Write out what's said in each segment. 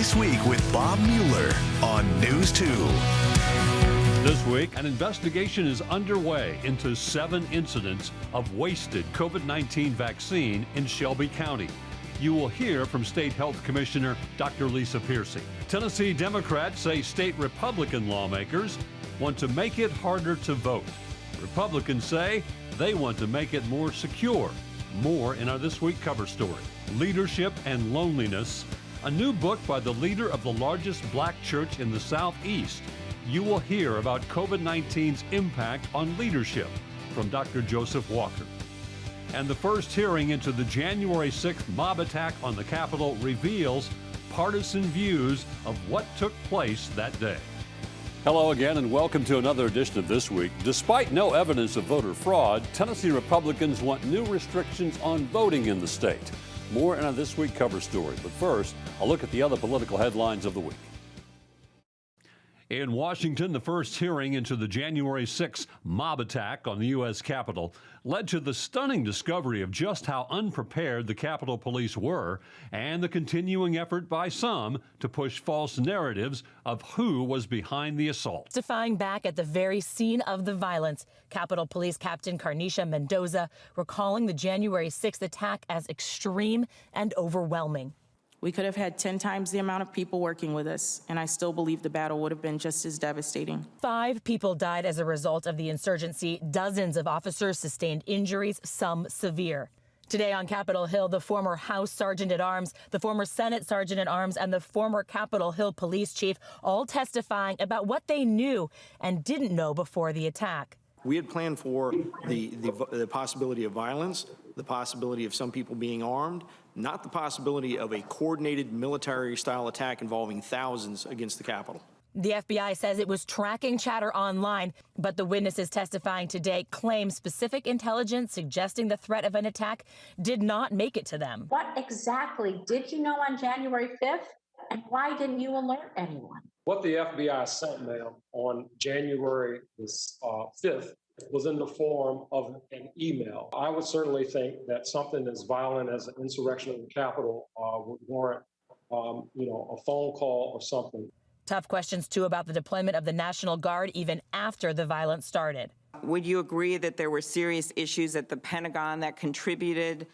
This Week with Bob Mueller on News 2. This week, an investigation is underway into 7 incidents of wasted COVID-19 vaccine in Shelby County. You will hear from State Health Commissioner Dr. Lisa Piercey. Tennessee Democrats say state Republican lawmakers want to make it harder to vote. Republicans say they want to make it more secure. More in our This Week cover story. Leadership and Loneliness, a new book by the leader of the largest black church in the Southeast. You will hear about COVID-19's impact on leadership from Dr. Joseph Walker. And the first hearing into the January 6th mob attack on the Capitol reveals partisan views of what took place that day. Hello again and welcome to another edition of This Week. Despite no evidence of voter fraud, Tennessee Republicans want new restrictions on voting in the state. More in our This Week cover story. But first, a look at the other political headlines of the week. In Washington, the first hearing into the January 6th mob attack on the U.S. Capitol led to the stunning discovery of just how unprepared the Capitol Police were and the continuing effort by some to push false narratives of who was behind the assault. Testifying back at the very scene of the violence, Capitol Police Captain CARNEYSHA Mendoza recalling the January 6th attack as extreme and overwhelming. We could have had 10 times the amount of people working with us, and I still believe the battle would have been just as devastating. 5 people died as a result of the insurgency. Dozens of officers sustained injuries, some severe. Today on Capitol Hill, the former House Sergeant at Arms, the former Senate Sergeant at Arms, and the former Capitol Hill Police Chief all testifying about what they knew and didn't know before the attack. We had planned for the possibility of violence, the possibility of some people being armed, not the possibility of a coordinated military-style attack involving thousands against the Capitol. The FBI says it was tracking chatter online, but the witnesses testifying today claim specific intelligence suggesting the threat of an attack did not make it to them. What exactly did you know on January 5th, and why didn't you alert anyone? What the FBI sent them on January 5th was in the form of an email. I would certainly think that something as violent as an insurrection of the Capitol would warrant, a phone call or something. Tough questions, too, about the deployment of the National Guard even after the violence started. Would you agree that there were serious issues at the Pentagon that contributed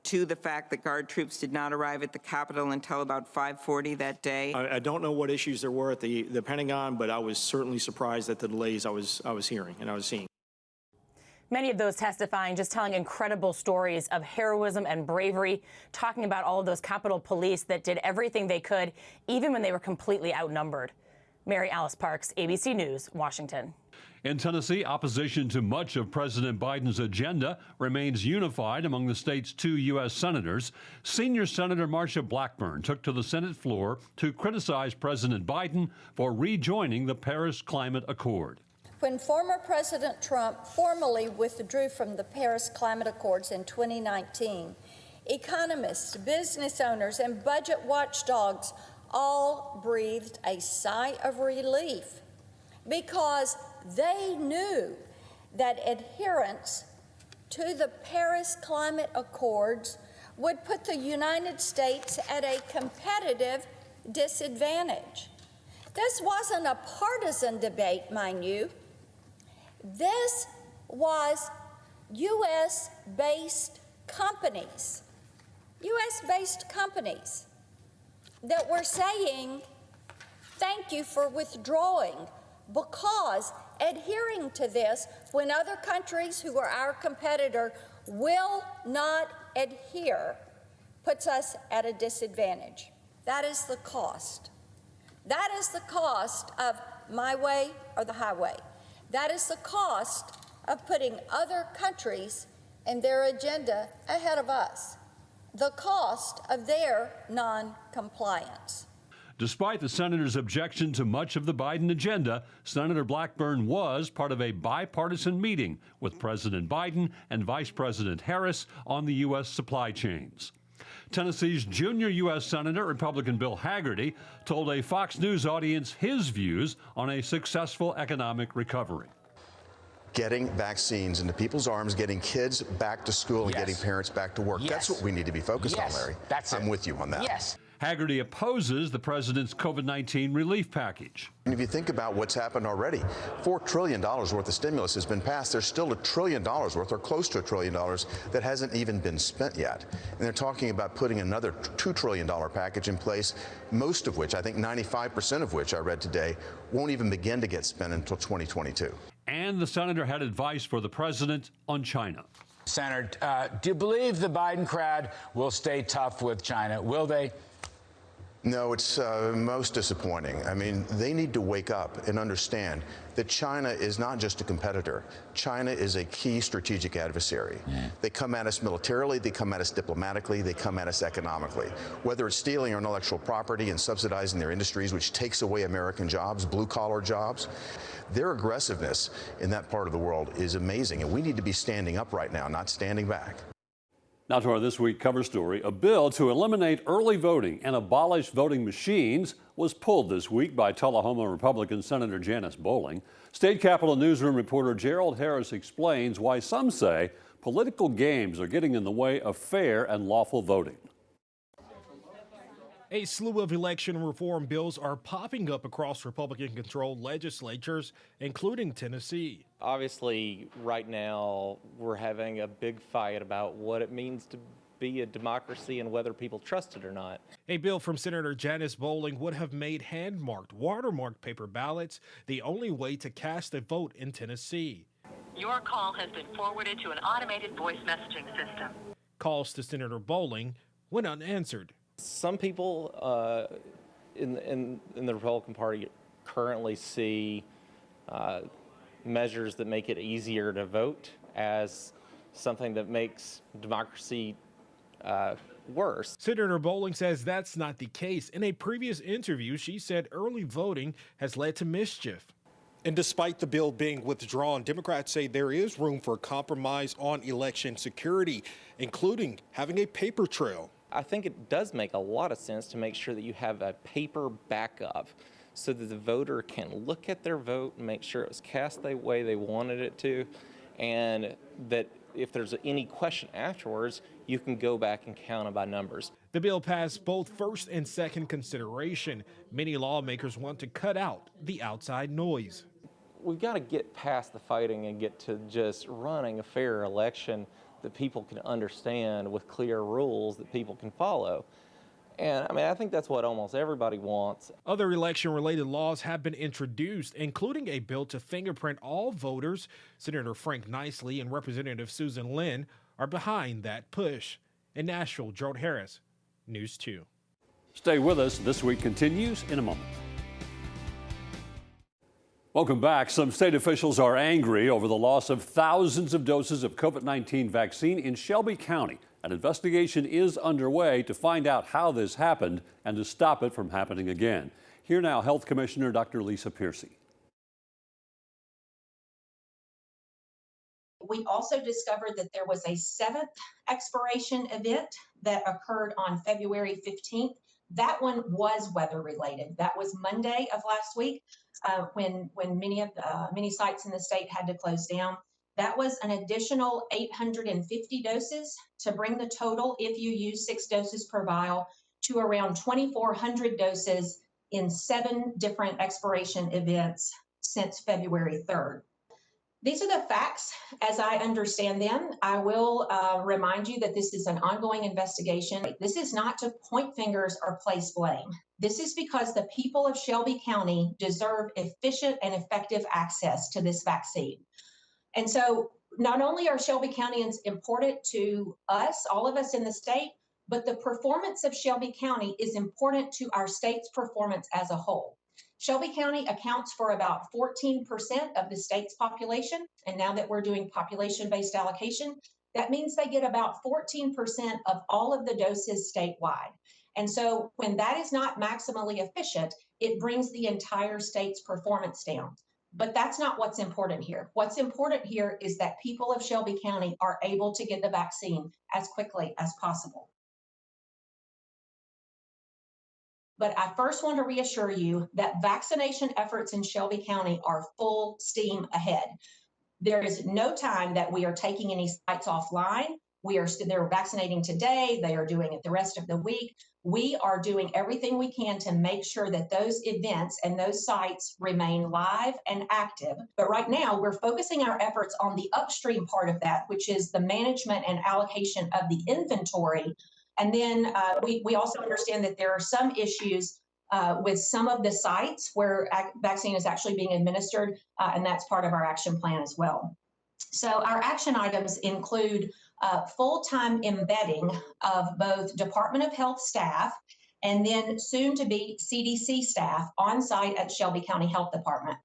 to the fact that Guard troops did not arrive at the Capitol until about 5:40 that day? I don't know what issues there were at the Pentagon, but I was certainly surprised at the delays I was hearing and I was seeing. Many of those testifying just telling incredible stories of heroism and bravery, talking about all of those Capitol Police that did everything they could, even when they were completely outnumbered. Mary Alice Parks, ABC News, Washington. In Tennessee, opposition to much of President Biden's agenda remains unified among the state's 2 U.S. senators. Senior Senator MARSHA Blackburn took to the Senate floor to criticize President Biden for rejoining the Paris Climate Accord. When former President Trump formally withdrew from the Paris Climate Accords in 2019, economists, business owners, and budget watchdogs all breathed a sigh of relief because they knew that adherence to the Paris Climate Accords would put the United States at a competitive disadvantage. This wasn't a partisan debate, mind you. This was U.S.-based companies that were saying, thank you for withdrawing, because adhering to this when other countries who are our competitor will not adhere puts us at a disadvantage. That is the cost. That is the cost of my way or the highway. That is the cost of putting other countries and their agenda ahead of us. The cost of their non-compliance. Despite the senator's objection to much of the Biden agenda, Senator Blackburn was part of a bipartisan meeting with President Biden and Vice President Harris on the U.S. supply chains. Tennessee's junior U.S. Senator, Republican Bill Hagerty, told a Fox News audience his views on a successful economic recovery. Getting vaccines into people's arms, getting kids back to school, and getting parents back to work. That's what we need to be focused on, Larry. That's it. I'm with you on that. Yes. Hagerty opposes the president's COVID-19 relief package. And if you think about what's happened already, $4 trillion worth of stimulus has been passed. There's still $1 trillion worth, or close to $1 trillion, that hasn't even been spent yet. And they're talking about putting another $2 trillion package in place, most of which, I think 95% of which I read today, won't even begin to get spent until 2022. And the senator had advice for the president on China. Senator, do you believe the Biden crowd will stay tough with China? Will they? No, it's most disappointing. I mean, they need to wake up and understand that China is not just a competitor. China is a key strategic adversary. They come at us militarily, they come at us diplomatically, they come at us economically. Whether it's stealing our intellectual property and subsidizing their industries, which takes away American jobs, blue-collar jobs, their aggressiveness in that part of the world is amazing. And we need to be standing up right now, not standing back. Now to our This Week cover story. A bill to eliminate early voting and abolish voting machines was pulled this week by Tullahoma Republican Senator Janice Bowling. State Capitol newsroom reporter Gerald Harris explains why some say political games are getting in the way of fair and lawful voting. A slew of election reform bills are popping up across Republican-controlled legislatures, including Tennessee. Obviously, right now, we're having a big fight about what it means to be a democracy and whether people trust it or not. A bill from Senator Janice Bowling would have made hand-marked, watermarked paper ballots the only way to cast a vote in Tennessee. Your call has been forwarded to an automated voice messaging system. Calls to Senator Bowling went unanswered. Some people in the Republican Party currently see measures that make it easier to vote as something that makes democracy worse. Senator Bowling says that's not the case. In a previous interview, she said early voting has led to mischief. And despite the bill being withdrawn, Democrats say there is room for compromise on election security, including having a paper trail. I think it does make a lot of sense to make sure that you have a paper backup so that the voter can look at their vote and make sure it was cast the way they wanted it to, and that if there's any question afterwards, you can go back and count it by numbers. The bill passed both first and second consideration. Many lawmakers want to cut out the outside noise. We've got to get past the fighting and get to just running a fair election that people can understand with clear rules that people can follow. And I mean, I think that's what almost everybody wants. Other election-related laws have been introduced, including a bill to fingerprint all voters. Senator Frank Nicely and Representative Susan Lynn are behind that push. In Nashville, Gerald Harris, News 2. Stay with us. This Week continues in a moment. Welcome back. Some state officials are angry over the loss of thousands of doses of COVID-19 vaccine in Shelby County. An investigation is underway to find out how this happened and to stop it from happening again. Here now, Health Commissioner Dr. Lisa Piercey. We also discovered that there was a 7th expiration event that occurred on February 15th. That one was weather related. That was Monday of last week when many sites in the state had to close down. That was an additional 850 doses to bring the total, if you use 6 doses per vial, to around 2,400 doses in 7 different expiration events since February 3rd. These are the facts as I understand them. I will remind you that this is an ongoing investigation. This is not to point fingers or place blame. This is because the people of Shelby County deserve efficient and effective access to this vaccine. And so not only are Shelby Countyans important to us, all of us in the state, but the performance of Shelby County is important to our state's performance as a whole. Shelby County accounts for about 14% of the state's population. And now that we're doing population-based allocation, that means they get about 14% of all of the doses statewide. And so when that is not maximally efficient, it brings the entire state's performance down. But that's not what's important here. What's important here is that people of Shelby County are able to get the vaccine as quickly as possible. But I first want to reassure you that vaccination efforts in Shelby County are full steam ahead. There is no time that we are taking any sites offline. They're vaccinating today. They are doing it the rest of the week. We are doing everything we can to make sure that those events and those sites remain live and active. But right now, we're focusing our efforts on the upstream part of that, which is the management and allocation of the inventory. And then we also understand that there are some issues with some of the sites where vaccine is actually being administered, and that's part of our action plan as well. So our action items include full-time embedding of both Department of Health staff and then soon to be CDC staff on site at Shelby County Health Department.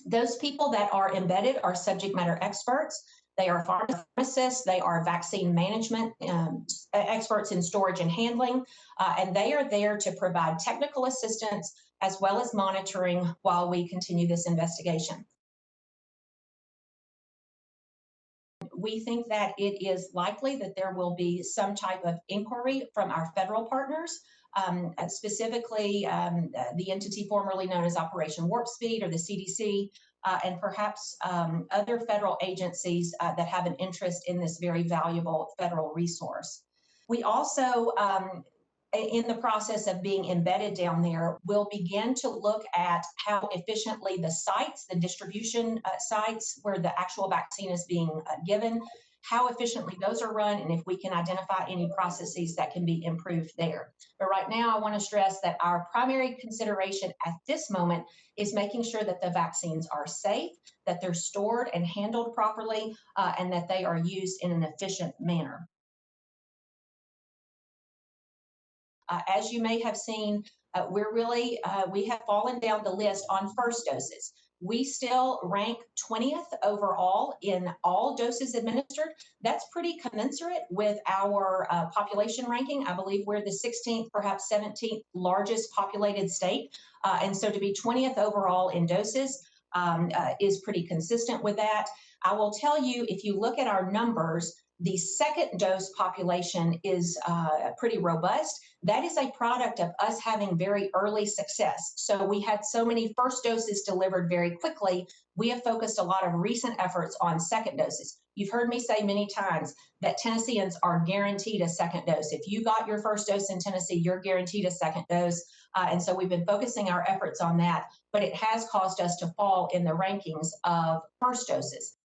Those people that are embedded are subject matter experts. They are pharmacists, they are vaccine management experts in storage and handling, and they are there to provide technical assistance as well as monitoring while we continue this investigation. We think that it is likely that there will be some type of inquiry from our federal partners, specifically the entity formerly known as Operation Warp Speed or the CDC, and perhaps other federal agencies that have an interest in this very valuable federal resource. We also, in the process of being embedded down there, will begin to look at how efficiently the sites, the distribution sites where the actual vaccine is being given, how efficiently those are run, and if we can identify any processes that can be improved there. But right now, I want to stress that our primary consideration at this moment is making sure that the vaccines are safe, that they're stored and handled properly, and that they are used in an efficient manner. As you may have seen, we have fallen down the list on first doses. We still rank 20th overall in all doses administered. That's pretty commensurate with our population ranking. I believe we're the 16th, perhaps 17th largest populated state. And so to be 20th overall in doses is pretty consistent with that. I will tell you, if you look at our numbers, the second dose population is pretty robust. That is a product of us having very early success. So we had so many first doses delivered very quickly. We have focused a lot of recent efforts on second doses. You've heard me say many times that Tennesseans are guaranteed a second dose. If you got your first dose in Tennessee, you're guaranteed a second dose. And so we've been focusing our efforts on that, but it has caused us to fall in the rankings of first doses.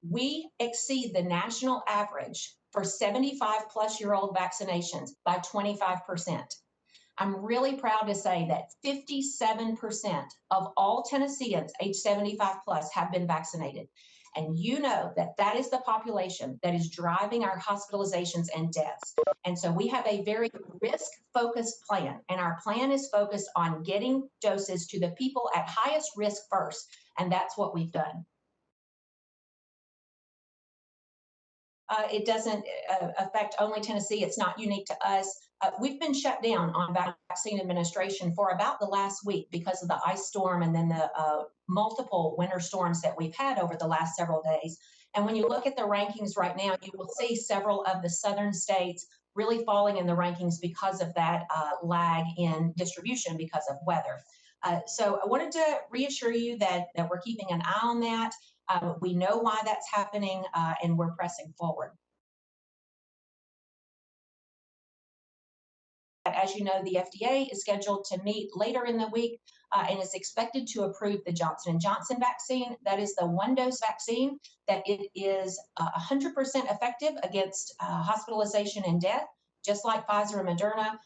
We exceed the national average for 75-plus-year-old vaccinations by 25%. I'm really proud to say that 57% of all Tennesseans age 75-plus have been vaccinated. And you know that that is the population that is driving our hospitalizations and deaths. And so we have a very risk-focused plan, and our plan is focused on getting doses to the people at highest risk first, and that's what we've done. It doesn't affect only Tennessee. It's not unique to us. We've been shut down on vaccine administration for about the last week because of the ice storm and then the multiple winter storms that we've had over the last several days. And when you look at the rankings right now, you will see several of the southern states really falling in the rankings because of that lag in distribution because of weather. So I wanted to reassure you that we're keeping an eye on that. We know why that's happening, and we're pressing forward. As you know, the FDA is scheduled to meet later in the week and is expected to approve the Johnson & Johnson vaccine. That is the one-dose vaccine that it is 100% effective against hospitalization and death, just like Pfizer and Moderna,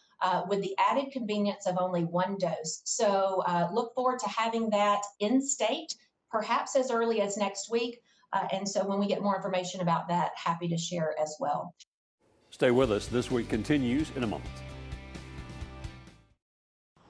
with the added convenience of only one dose. So look forward to having that in state, perhaps as early as next week. And so when we get more information about that, happy to share as well. Stay with us. This Week continues in a moment.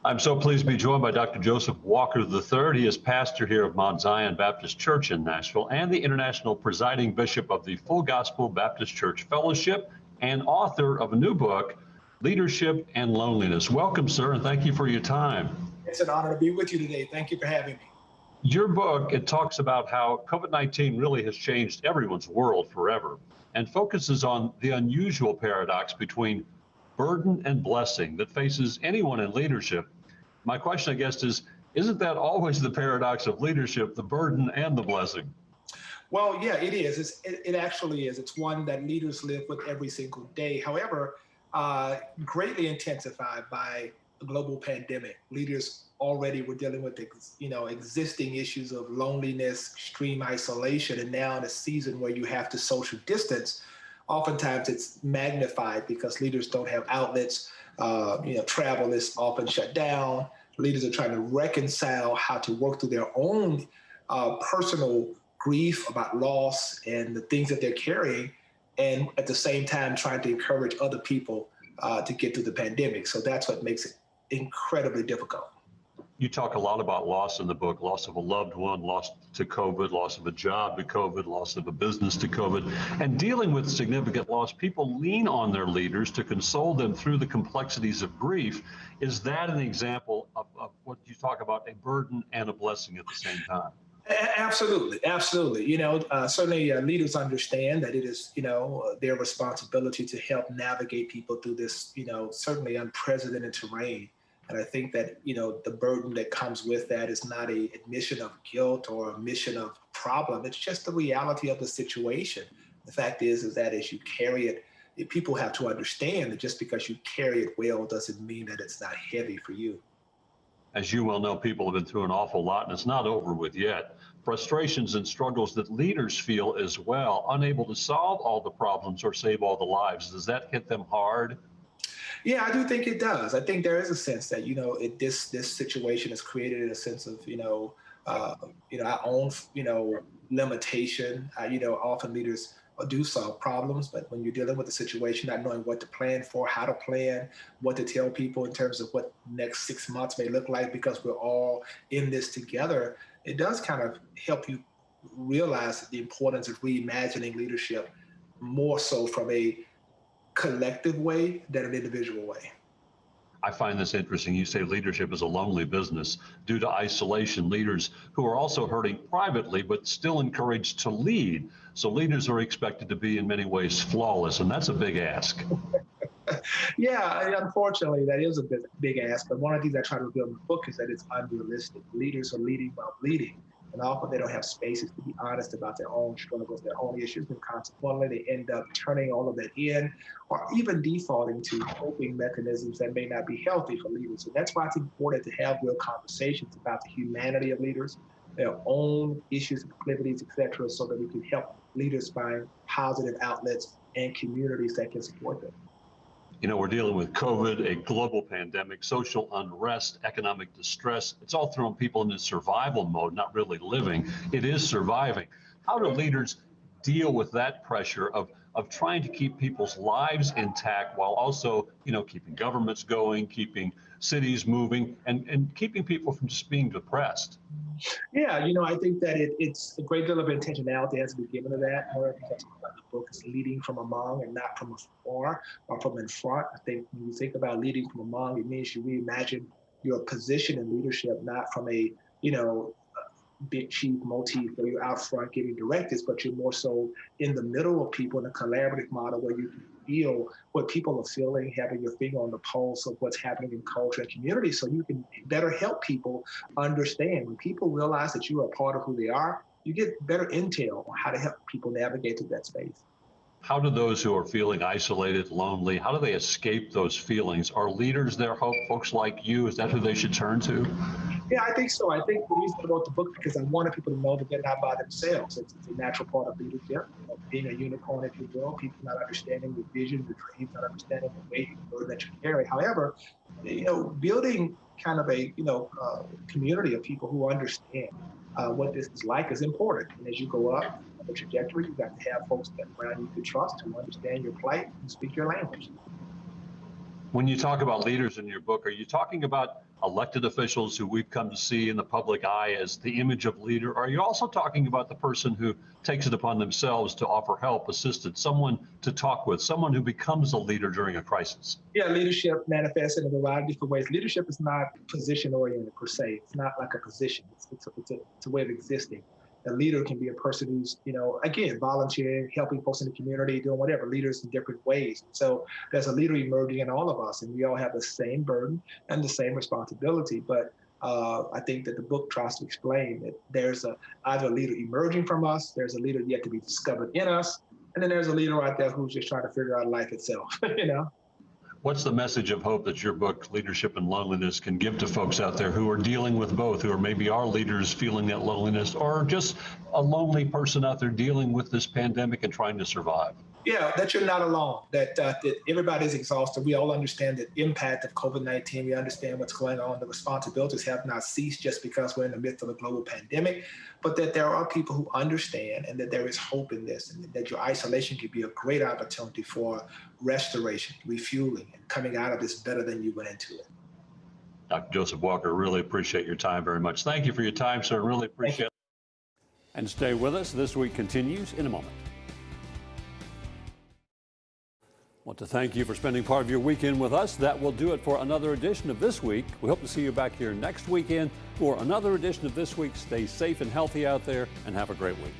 I'm so pleased to be joined by Dr. Joseph Walker III. He is pastor here of Mount Zion Baptist Church in Nashville and the international presiding bishop of the Full Gospel Baptist Church Fellowship and author of a new book, Leadership and Loneliness. Welcome, sir, and thank you for your time. It's an honor to be with you today. Thank you for having me. Your book, it talks about how COVID-19 really has changed everyone's world forever and focuses on the unusual paradox between burden and blessing that faces anyone in leadership. My question, I guess, is, isn't that always the paradox of leadership, the burden and the blessing? Well, yeah, it is. It actually is. It's one that leaders live with every single day. However, greatly intensified by the global pandemic. Leaders already were dealing with, existing issues of loneliness, extreme isolation, and now in a season where you have to social distance, oftentimes it's magnified because leaders don't have outlets. Travel is often shut down. Leaders are trying to reconcile how to work through their own personal grief about loss and the things that they're carrying, and at the same time trying to encourage other people to get through the pandemic. So that's what makes it incredibly difficult. You talk a lot about loss in the book, loss of a loved one, loss to COVID, loss of a job to COVID, loss of a business to COVID. And dealing with significant loss, people lean on their leaders to console them through the complexities of grief. Is that an example of what you talk about, a burden and a blessing at the same time? Absolutely. Certainly leaders understand that it is, their responsibility to help navigate people through this, certainly unprecedented terrain. And I think that, the burden that comes with that is not an admission of guilt or a admission of problem. It's just the reality of the situation. The fact is that as you carry it, people have to understand that just because you carry it well doesn't mean that it's not heavy for you. As you well know, people have been through an awful lot, and it's not over with yet. Frustrations and struggles that leaders feel as well, unable to solve all the problems or save all the lives. Does that hit them hard? Yeah, I do think it does. I think there is a sense that, this situation has created a sense of, our own, limitation. Often leaders do solve problems, but when you're dealing with a situation, not knowing what to plan for, how to plan, what to tell people in terms of what next 6 months may look like, because we're all in this together, it does kind of help you realize the importance of reimagining leadership more so from a collective way than an individual way. I find this interesting. You say leadership is a lonely business. Due to isolation, leaders who are also hurting privately, but still encouraged to lead. So leaders are expected to be in many ways flawless, and that's a big ask. Yeah, unfortunately, that is a big ask. But one of the things I try to reveal in the book is that it's unrealistic. Leaders are leading while bleeding. And often they don't have spaces to be honest about their own struggles, their own issues, and consequently they end up turning all of that in or even defaulting to coping mechanisms that may not be healthy for leaders. And that's why it's important to have real conversations about the humanity of leaders, their own issues, proclivities, et cetera, so that we can help leaders find positive outlets and communities that can support them. We're dealing with COVID, a global pandemic, social unrest, economic distress. It's all throwing people into survival mode, not really living. It is surviving. How do leaders deal with that pressure of trying to keep people's lives intact while also, keeping governments going, keeping cities moving, and keeping people from just being depressed? Yeah, I think that it's a great deal of intentionality has to be given to that. One of the things I talk about in the book is leading from among and not from afar or from in front. I think when you think about leading from among, it means you reimagine your position in leadership, not from a, big chief motif where you're out front giving directives, but you're more so in the middle of people in a collaborative model where you can feel what people are feeling, having your finger on the pulse of what's happening in culture and community, so you can better help people understand. When people realize that you are a part of who they are, you get better intel on how to help people navigate through that space. How do those who are feeling isolated, lonely, how do they escape those feelings? Are leaders their hope, folks like you? Is that who they should turn to? Yeah, I think so. I think the reason I wrote the book because I wanted people to know that they're not by themselves. It's a natural part of leadership, being a unicorn, if you will, people not understanding the vision, the dreams, not understanding the weight and burden that you carry. However, building kind of a, community of people who understand what this is like is important. And as you go up the trajectory, you've got to have folks that around you can trust who understand your plight and speak your language. When you talk about leaders in your book, are you talking about elected officials who we've come to see in the public eye as the image of leader? Or are you also talking about the person who takes it upon themselves to offer help, assistance, someone to talk with, someone who becomes a leader during a crisis? Yeah, leadership manifests in a variety of different ways. Leadership is not position-oriented per se. It's not like a position. It's a way of existing. A leader can be a person who's, again, volunteering, helping folks in the community, doing whatever, leaders in different ways. So there's a leader emerging in all of us, and we all have the same burden and the same responsibility. But I think that the book tries to explain that there's either a leader emerging from us, there's a leader yet to be discovered in us, and then there's a leader out there who's just trying to figure out life itself, you know? What's the message of hope that your book, Leadership and Loneliness, can give to folks out there who are dealing with both, who are maybe our leaders feeling that loneliness, or just a lonely person out there dealing with this pandemic and trying to survive? Yeah, that you're not alone, that everybody's exhausted. We all understand the impact of COVID-19. We understand what's going on. The responsibilities have not ceased just because we're in the midst of a global pandemic, but that there are people who understand and that there is hope in this, and that your isolation could be a great opportunity for restoration, refueling, and coming out of this better than you went into it. Dr. Joseph Walker, really appreciate your time very much. Thank you for your time, sir. Really appreciate it. And stay with us. This Week continues in a moment. I want to thank you for spending part of your weekend with us. That will do it for another edition of This Week. We hope to see you back here next weekend for another edition of This Week. Stay safe and healthy out there, and have a great week.